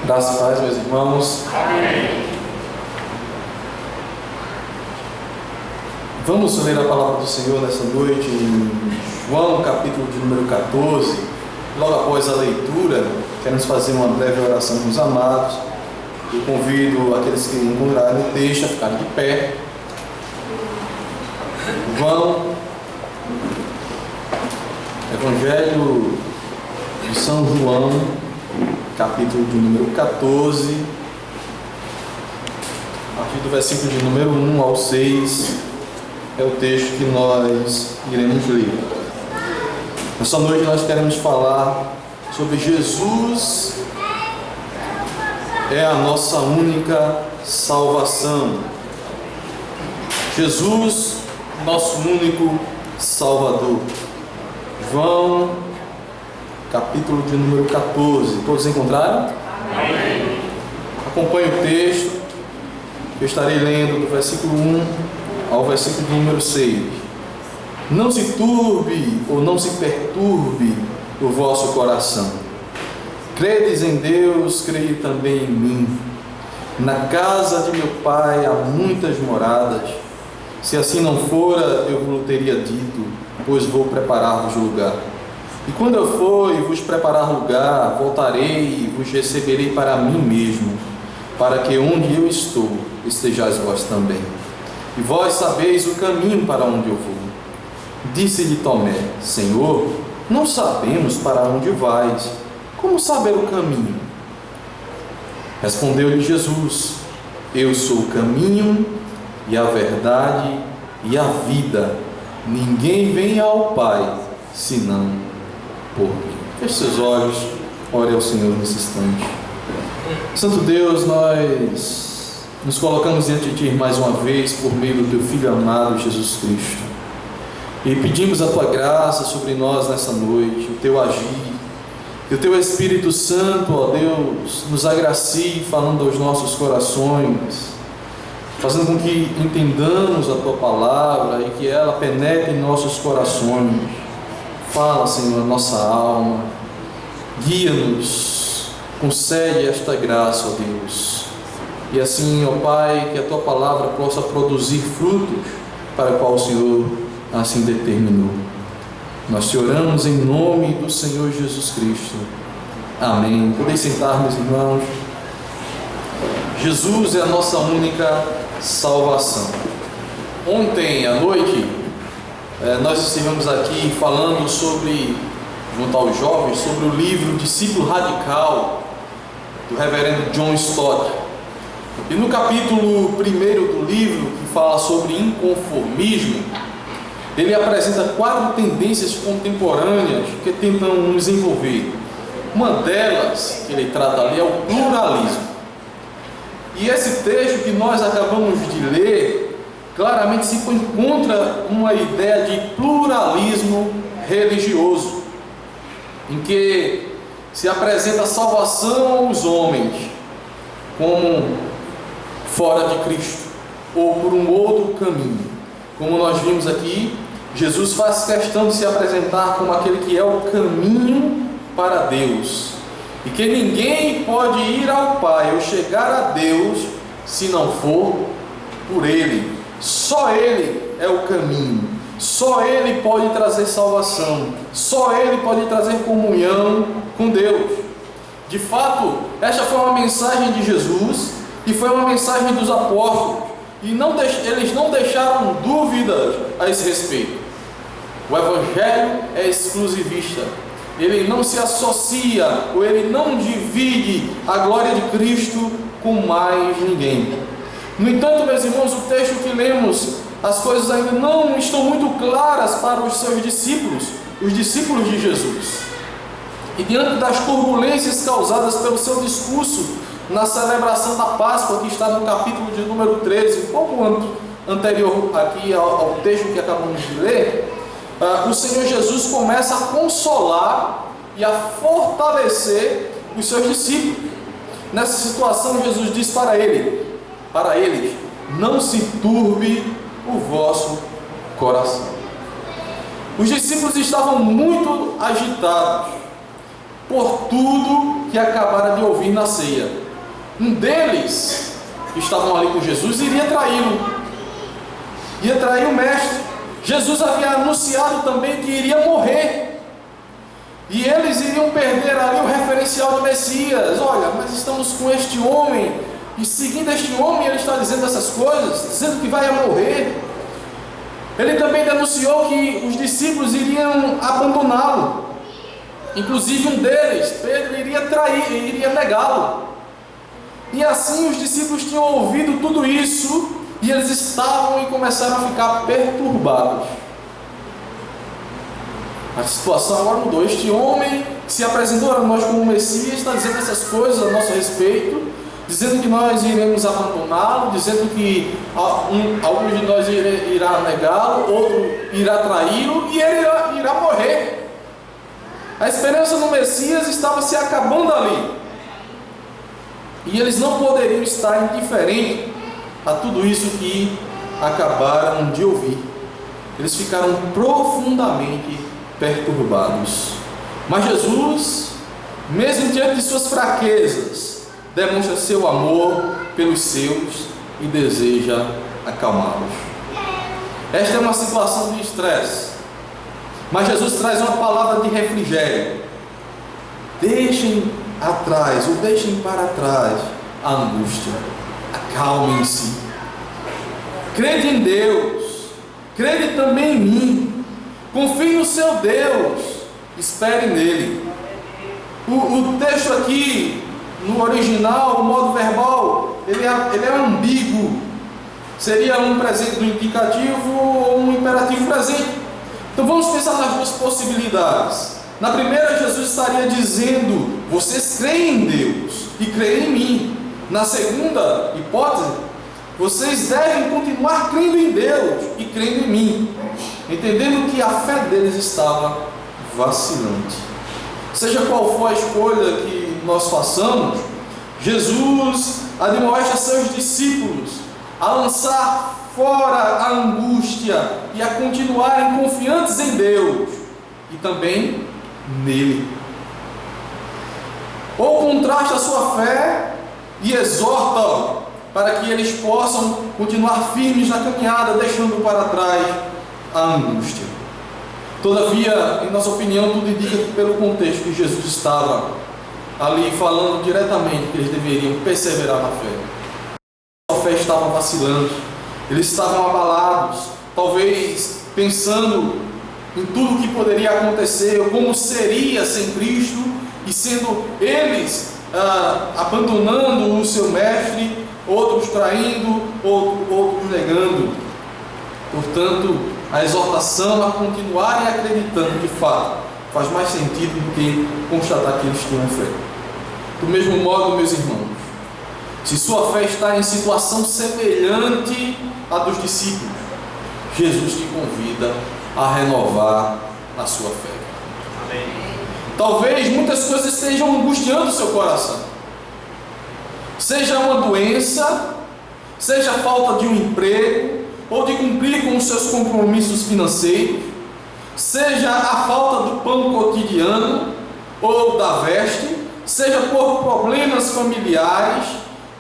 Graças e paz, meus irmãos. Amém. Vamos ler a palavra do Senhor nessa noite em João, capítulo de número 14. Logo após a leitura, queremos fazer uma breve oração com os amados. Eu convido aqueles que encontrarem o texto a ficarem de pé. João, Evangelho de São João, capítulo de número 14, a partir do versículo de número 1 ao 6, é o texto que nós iremos ler. Nessa noite nós queremos falar sobre Jesus é a nossa única salvação. Jesus, nosso único Salvador. João, capítulo de número 14. Todos encontraram? Amém. Acompanhe o texto. Eu estarei lendo do versículo 1 ao versículo número 6. Não se turbe ou não se perturbe o vosso coração. Credes em Deus, crede também em mim. Na casa de meu Pai há muitas moradas. Se assim não fora, eu vos teria dito, pois vou preparar-vos lugar. E quando eu for e vos preparar lugar, voltarei e vos receberei para mim mesmo, para que onde eu estou, estejais vós também. E vós sabeis o caminho para onde eu vou. Disse-lhe Tomé: Senhor, não sabemos para onde vais. Como saber o caminho? Respondeu-lhe Jesus: Eu sou o caminho e a verdade e a vida. Ninguém vem ao Pai senão por mim. Feche seus olhos, ore ao Senhor nesse instante. Santo Deus, nós nos colocamos diante de Ti mais uma vez por meio do Teu Filho amado Jesus Cristo e pedimos a Tua graça sobre nós nessa noite, o Teu agir, que o Teu Espírito Santo, ó Deus, nos agracie falando aos nossos corações, fazendo com que entendamos a Tua palavra e que ela penetre em nossos corações. Fala, Senhor, a nossa alma, guia-nos, concede esta graça, ó Deus, e assim, ó Pai, que a Tua palavra possa produzir frutos para o qual o Senhor assim determinou. Nós te oramos em nome do Senhor Jesus Cristo. Amém. Podeis sentar, meus irmãos. Jesus é a nossa única salvação. Ontem à noite nós estivemos aqui falando sobre, junto aos jovens, sobre o livro Discípulo Radical do reverendo John Stott. E no capítulo 1 do livro, que fala sobre inconformismo, ele apresenta 4 tendências contemporâneas que tentam nos envolver. Uma delas que ele trata ali é o pluralismo. E esse texto que nós acabamos de ler, claramente se encontra uma ideia de pluralismo religioso, em que se apresenta a salvação aos homens como fora de Cristo, ou por um outro caminho. Como nós vimos aqui, Jesus faz questão de se apresentar como aquele que é o caminho para Deus, e que ninguém pode ir ao Pai ou chegar a Deus se não for por Ele. Só Ele é o caminho, só Ele pode trazer salvação, só Ele pode trazer comunhão com Deus. De fato, esta foi uma mensagem de Jesus e foi uma mensagem dos apóstolos, e eles não deixaram dúvidas a esse respeito. O Evangelho é exclusivista. Ele não se associa, ou ele não divide a glória de Cristo com mais ninguém. No entanto, meus irmãos, o texto que lemos, as coisas ainda não estão muito claras para os seus discípulos, os discípulos de Jesus. E diante das turbulências causadas pelo seu discurso na celebração da Páscoa, que está no capítulo de número 13, um pouco anterior aqui ao texto que acabamos de ler, o Senhor Jesus começa a consolar e a fortalecer os seus discípulos. Nessa situação, Jesus diz para eles: não se turbe o vosso coração. Os discípulos estavam muito agitados. por tudo que acabara de ouvir na ceia. Um deles, que estavam ali com Jesus, iria traí-lo. Ia trair o mestre. Jesus havia anunciado também que iria morrer. E eles iriam perder ali o referencial de Messias. Olha, mas estamos com este homem, e seguindo este homem, ele está dizendo essas coisas, dizendo que vai morrer. Ele também denunciou que os discípulos iriam abandoná-lo. Inclusive um deles, Pedro, iria trair, iria negá-lo. E assim os discípulos tinham ouvido tudo isso, e eles estavam e começaram a ficar perturbados. A situação agora mudou. Este homem que se apresentou a nós como Messias está dizendo essas coisas a nosso respeito, dizendo que nós iremos abandoná-lo, dizendo que alguns de nós irá negá-lo, outro irá traí-lo e ele irá morrer. A esperança no Messias estava se acabando ali. E eles não poderiam estar indiferentes a tudo isso que acabaram de ouvir. Eles ficaram profundamente perturbados. Mas Jesus, mesmo diante de suas fraquezas, demonstra seu amor pelos seus e deseja acalmá-los. Esta é uma situação de estresse, mas Jesus traz uma palavra de refrigério. Deixem atrás, ou deixem para trás a angústia. Acalmem-se. Crede em Deus, crede também em mim. Confie no seu Deus, espere nele. O texto aqui, no original, no modo verbal, ele é ambíguo. Seria um presente do indicativo ou um imperativo presente. Então vamos pensar nas duas possibilidades. Na primeira, Jesus estaria dizendo: vocês creem em Deus e creem em mim. Na segunda hipótese, vocês devem continuar crendo em Deus e crendo em mim, entendendo que a fé deles estava vacilante. Seja qual for a escolha que nós façamos, Jesus admoesta seus discípulos a lançar fora a angústia e a continuarem confiantes em Deus e também nele. Ou contrasta a sua fé e exorta para que eles possam continuar firmes na caminhada, deixando para trás a angústia. Todavia, em nossa opinião, tudo indica que pelo contexto que Jesus estava ali falando diretamente que eles deveriam perseverar na fé. A fé estava vacilando, eles estavam abalados, talvez pensando em tudo o que poderia acontecer, ou como seria sem Cristo, e sendo eles abandonando o seu mestre, outros traindo, outros negando. Portanto, a exortação a continuarem acreditando de fato faz mais sentido do que constatar que eles tinham fé. Do mesmo modo, meus irmãos, se sua fé está em situação semelhante à dos discípulos, Jesus te convida a renovar a sua fé. Amém. Talvez muitas coisas estejam angustiando o seu coração. Seja uma doença, seja a falta de um emprego, ou de cumprir com os seus compromissos financeiros, seja a falta do pão cotidiano, ou da veste, seja por problemas familiares,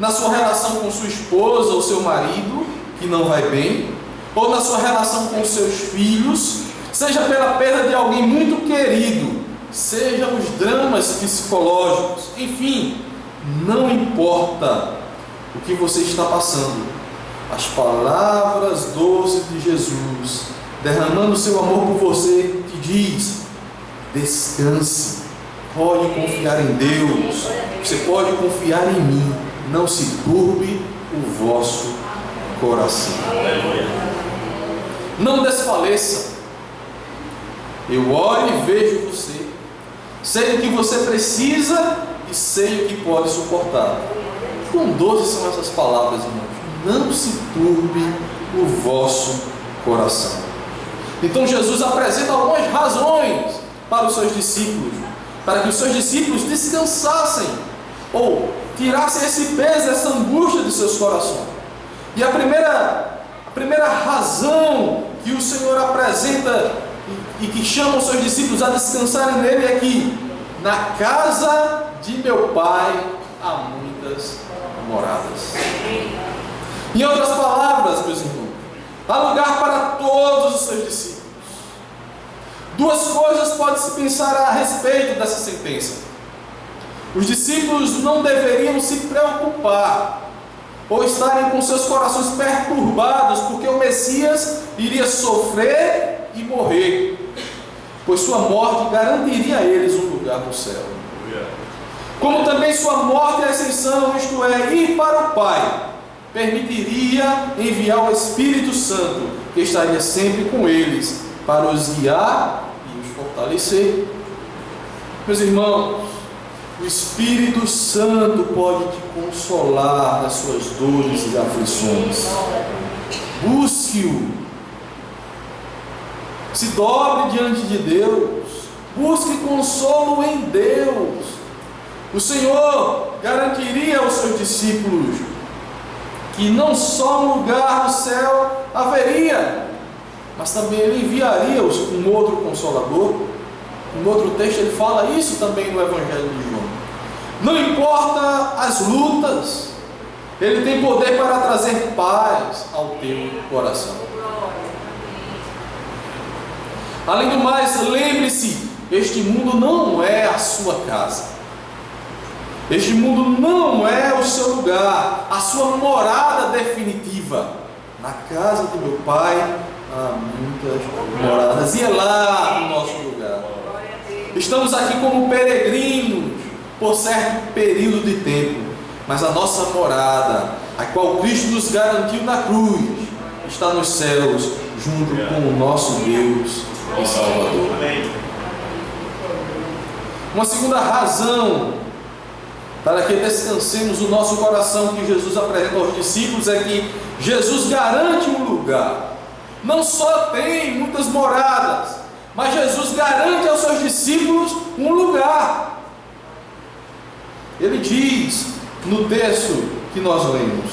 na sua relação com sua esposa ou seu marido, que não vai bem, ou na sua relação com seus filhos, seja pela perda de alguém muito querido, seja os dramas psicológicos, enfim, não importa o que você está passando, as palavras doces de Jesus, derramando seu amor por você, te diz: descanse, pode confiar em Deus, você pode confiar em mim, não se turbe o vosso coração. Não desfaleça. Eu olho e vejo você, sei o que você precisa e sei o que pode suportar. Quão doces são essas palavras, irmãos. Não se turbe o vosso coração. Então Jesus apresenta algumas razões para os seus discípulos, para que os seus discípulos descansassem ou tirassem esse peso, essa angústia de seus corações. E a primeira razão que o Senhor apresenta e que chama os seus discípulos a descansarem nele é que Na casa de meu pai há muitas moradas. Em outras palavras, meus irmãos, há lugar para todos os seus discípulos. Duas coisas pode-se pensar a respeito dessa sentença. Os discípulos não deveriam se preocupar ou estarem com seus corações perturbados, porque o Messias iria sofrer e morrer, pois sua morte garantiria a eles um lugar no céu. Como também sua morte e ascensão, isto é, ir para o Pai, permitiria enviar o Espírito Santo, que estaria sempre com eles, para os guiar e os fortalecer. Meus irmãos, o Espírito Santo pode te consolar nas suas dores e aflições. Busque-o. Se dobre diante de Deus. Busque consolo em Deus. O Senhor garantiria aos seus discípulos que não só um lugar no céu haveria, mas também Ele enviaria um outro Consolador. Em outro texto ele fala isso também no Evangelho de João. Não importa as lutas, Ele tem poder para trazer paz ao teu coração. Além do mais, lembre-se, este mundo não é a sua casa. Este mundo não é o seu lugar, a sua morada definitiva. Na casa de meu Pai há muitas moradas, e é lá o nosso lugar. Estamos aqui como peregrinos por certo período de tempo, mas a nossa morada, a qual Cristo nos garantiu na cruz, está nos céus, junto com o nosso Deus e Salvador. Uma segunda razão para que descansemos o nosso coração que Jesus apresenta aos discípulos é que Jesus garante um lugar. Não só tem muitas moradas, mas Jesus garante aos seus discípulos um lugar. Ele diz no texto que nós lemos: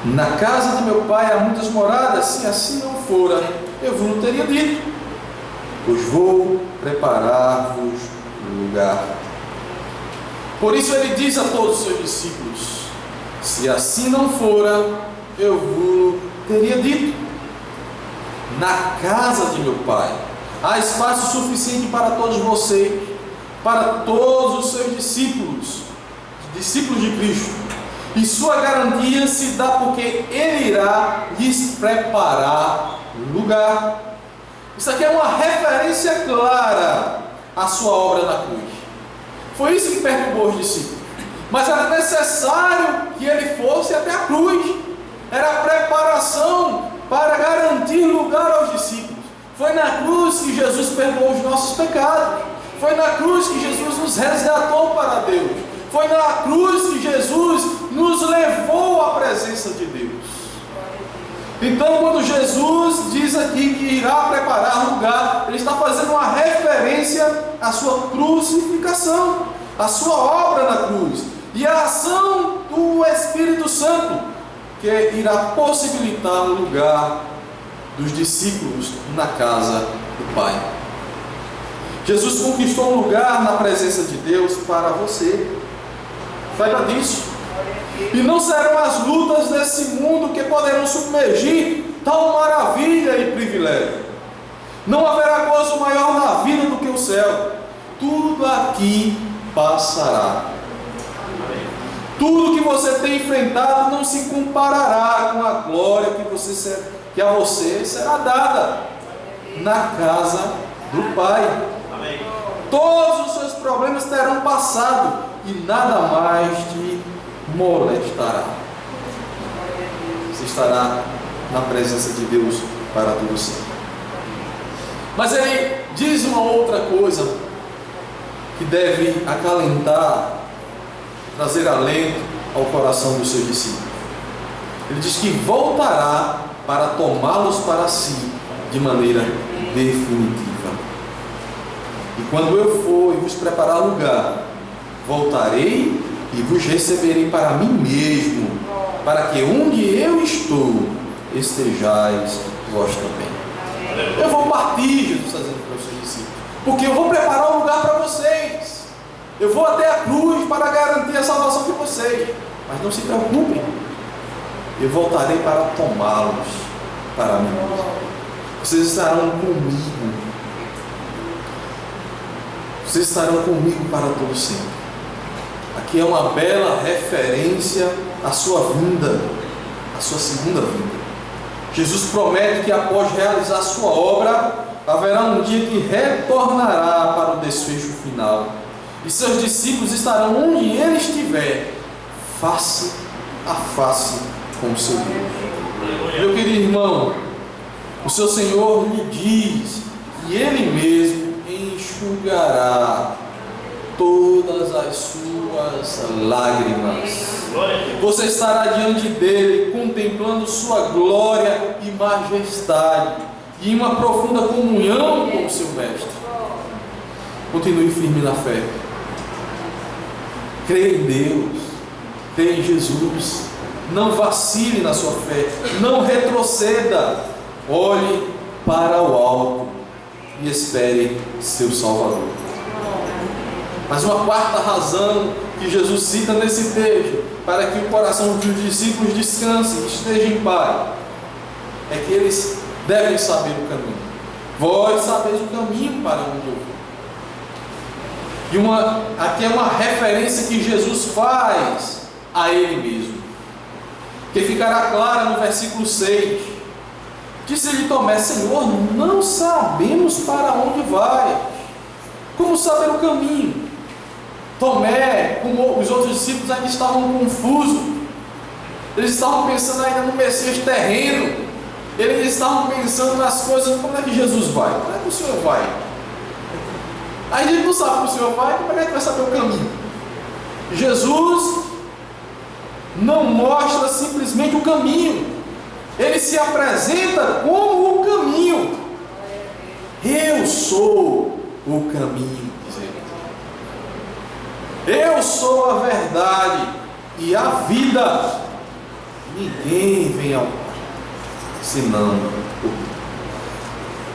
na casa de meu Pai há muitas moradas, se assim não fora, eu vos não teria dito, pois vou preparar-vos lugar. Por isso ele diz a todos os seus discípulos: se assim não fora, eu vos teria dito. Na casa de meu Pai há espaço suficiente para todos vocês, para todos os seus discípulos, discípulos de Cristo. E sua garantia se dá porque Ele irá lhes preparar lugar. Isso aqui é uma referência clara à sua obra na cruz. Foi isso que perturbou os discípulos. Mas era necessário que Ele fosse até a cruz. Era a preparação para garantir lugar aos discípulos. Foi na cruz que Jesus perdoou os nossos pecados. Foi na cruz que Jesus nos resgatou para Deus. Foi na cruz que Jesus nos levou à presença de Deus. Então, quando Jesus diz aqui que irá preparar lugar, Ele está fazendo uma referência à sua crucificação, à sua obra na cruz, e à ação do Espírito Santo, que irá possibilitar o lugar dos discípulos na casa do Pai. Jesus conquistou um lugar na presença de Deus para você. Saiba disso. E não serão as lutas desse mundo que poderão submergir tal maravilha e privilégio. Não haverá gozo maior na vida do que o céu. Tudo aqui passará. Tudo que você tem enfrentado não se comparará com a glória que a você será dada na casa do Pai. Todos os seus problemas terão passado e nada mais te molestará. Você estará na presença de Deus para todo sempre. Mas ele diz uma outra coisa que deve acalentar, trazer alento ao coração dos seus discípulos. Ele diz que voltará para tomá-los para si de maneira definitiva. E quando eu for e vos preparar lugar, voltarei e vos receberei para mim mesmo, para que onde eu estou, estejais vós também. Eu vou partir, Jesus está dizendo para os seus discípulos. porque eu vou preparar um lugar para vocês. Eu vou até a cruz para garantir a salvação de vocês. Mas não se preocupem, eu voltarei para tomá-los para mim. Vocês estarão comigo. Vocês estarão comigo para todo sempre. Aqui é uma bela referência à sua vinda, à sua segunda vinda. Jesus promete que após realizar a sua obra, haverá um dia que retornará para o desfecho final. E seus discípulos estarão onde ele estiver, face a face com o seu Deus. Meu querido irmão, o seu Senhor lhe diz que ele mesmo enxugará todas as suas lágrimas. Você estará diante dele, contemplando sua glória e majestade, e em uma profunda comunhão com o seu Mestre. Continue firme na fé. Creia em Deus, creia em Jesus. Não vacile na sua fé, não retroceda. Olhe para o alto e espere seu Salvador. Mas uma quarta razão que Jesus cita nesse texto, para que o coração dos discípulos descanse e esteja em paz, é que eles devem saber o caminho. Vós sabeis o caminho para onde eu vou. Aqui é uma referência que Jesus faz a Ele mesmo, que ficará clara no versículo 6. Disse-lhe Tomé: Senhor, não sabemos para onde vai, como saber o caminho? Tomé, como os outros discípulos, ainda estavam confusos. Eles estavam pensando ainda no Messias terreno. Eles estavam pensando nas coisas: como é que Jesus vai? Como é que o Senhor vai? Aí a gente não sabe como o Senhor vai, como é que a gente vai saber o caminho? Jesus não mostra simplesmente o caminho, ele se apresenta como o caminho. Eu sou o caminho, diz ele. Eu sou a verdade e a vida. Ninguém vem ao Pai senão por mim.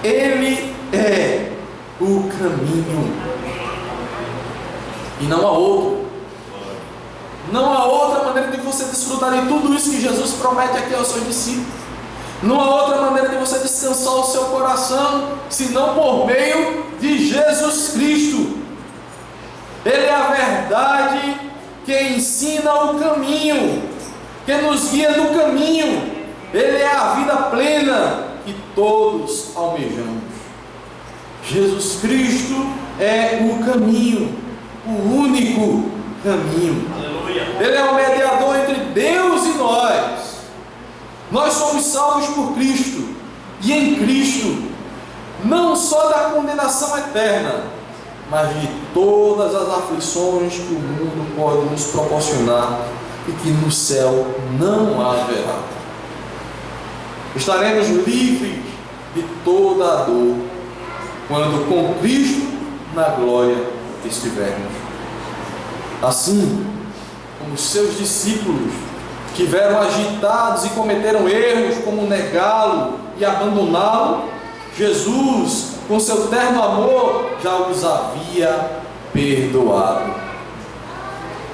Ele é o caminho e não há outro. Não há outra maneira de você desfrutar de tudo isso que Jesus promete aqui aos seus discípulos. Não há outra maneira de você descansar o seu coração senão por meio de Jesus Cristo. Ele é a verdade que ensina o caminho, que nos guia no caminho. Ele é a vida plena que todos almejamos. Jesus Cristo é o caminho, o único caminho. Aleluia. Ele é o mediador entre Deus e nós. Nós somos salvos por Cristo, e em Cristo, não só da condenação eterna, mas de todas as aflições que o mundo pode nos proporcionar e que no céu não haverá. Estaremos livres de toda a dor quando com Cristo na glória estivermos. Assim como os seus discípulos estiveram agitados e cometeram erros como negá-lo e abandoná-lo, Jesus, com seu terno amor, já os havia perdoado.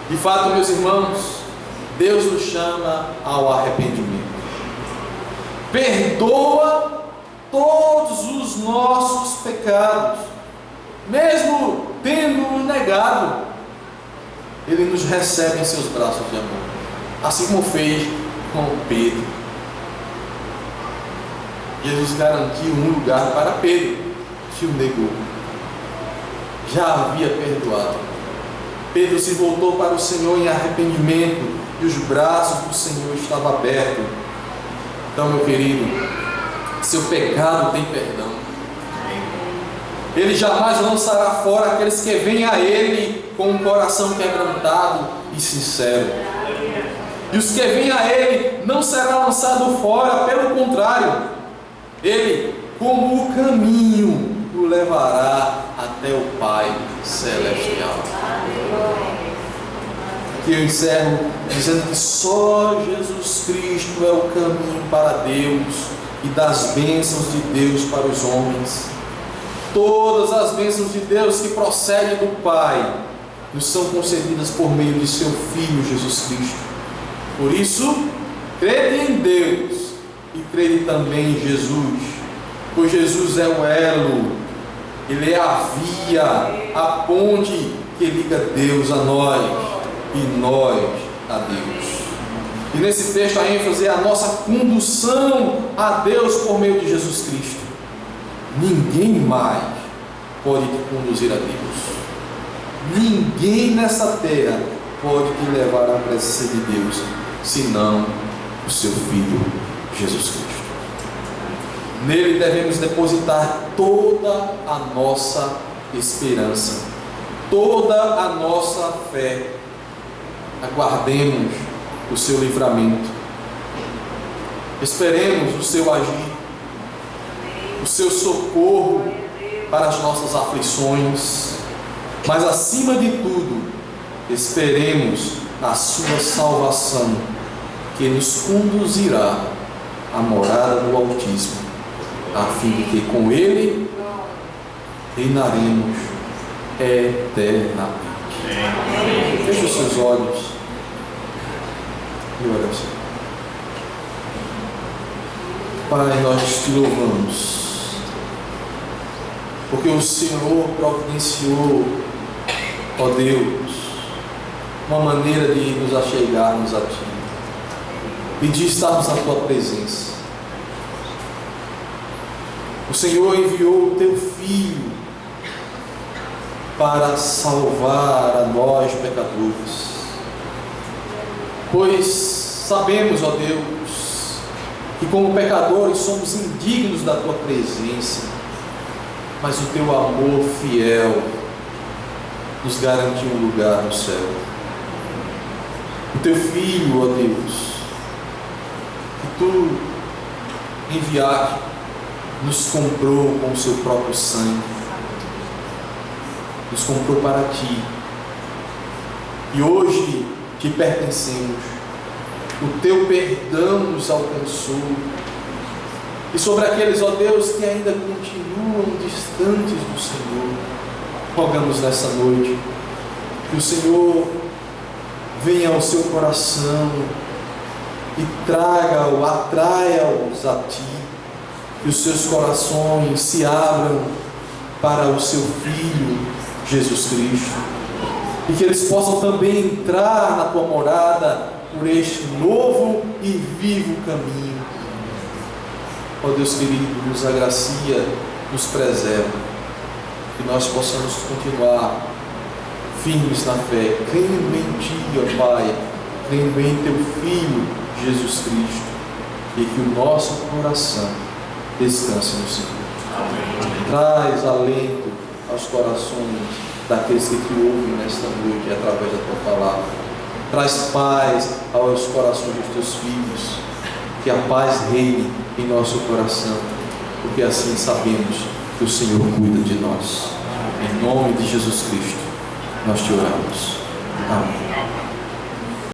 De fato, meus irmãos, Deus nos chama ao arrependimento. Perdoa todos os nossos pecados, mesmo tendo-nos negado. Ele nos recebe em seus braços de amor, assim como fez com Pedro. Jesus garantiu um lugar para Pedro, que o negou. Já havia perdoado. Pedro se voltou para o Senhor em arrependimento e os braços do Senhor estavam abertos. Então, meu querido, seu pecado tem perdão. Ele jamais lançará fora aqueles que vêm a Ele com um coração quebrantado e sincero. E os que vêm a Ele não será lançado fora, pelo contrário, Ele, como o caminho, o levará até o Pai Celestial. Aqui eu encerro dizendo que só Jesus Cristo é o caminho para Deus e das bênçãos de Deus para os homens. Todas as bênçãos de Deus que procedem do Pai nos são concedidas por meio de seu Filho Jesus Cristo. Por isso, crede em Deus e crede também em Jesus, pois Jesus é o elo, Ele é a via, a ponte que liga Deus a nós e nós a Deus. E nesse texto a ênfase é a nossa condução a Deus por meio de Jesus Cristo. Ninguém mais pode te conduzir a Deus. Ninguém nessa terra pode te levar à presença de Deus, senão o seu Filho Jesus Cristo. Nele devemos depositar toda a nossa esperança, toda a nossa fé. Aguardemos o seu livramento, esperemos o seu agir, o seu socorro para as nossas aflições, mas acima de tudo, esperemos a sua salvação, que nos conduzirá à morada do Altíssimo, a fim de que com Ele reinaremos eternamente. Feche os seus olhos e oração. Pai, nós te louvamos, porque o Senhor providenciou, ó Deus, uma maneira de nos achegarmos a Ti e de estarmos na Tua presença. O Senhor enviou o Teu Filho para salvar a nós pecadores, pois sabemos, ó Deus, que como pecadores somos indignos da Tua presença, mas o Teu amor fiel nos garantiu um lugar no céu. O Teu Filho, ó Deus, que Tu enviaste, nos comprou com o Seu próprio sangue, nos comprou para Ti, e hoje Te pertencemos. O Teu perdão nos alcançou, e sobre aqueles, ó Deus, que ainda continuam distantes do Senhor, rogamos nessa noite que o Senhor venha ao seu coração e traga-o, atraia-os a Ti, que os seus corações se abram para o Seu Filho Jesus Cristo, e que eles possam também entrar na Tua morada por este novo e vivo caminho. Ó Deus querido, nos agracia, nos preserva, que nós possamos continuar firmes na fé, crendo em Ti, ó Pai, crendo em Teu Filho Jesus Cristo, e que o nosso coração descanse no Senhor. Amém. Traz alento aos corações daqueles que Te ouvem nesta noite através da Tua palavra. Traz paz aos corações dos Teus filhos, que a paz reine em nosso coração, porque assim sabemos que o Senhor cuida de nós. Em nome de Jesus Cristo nós te oramos. Amém.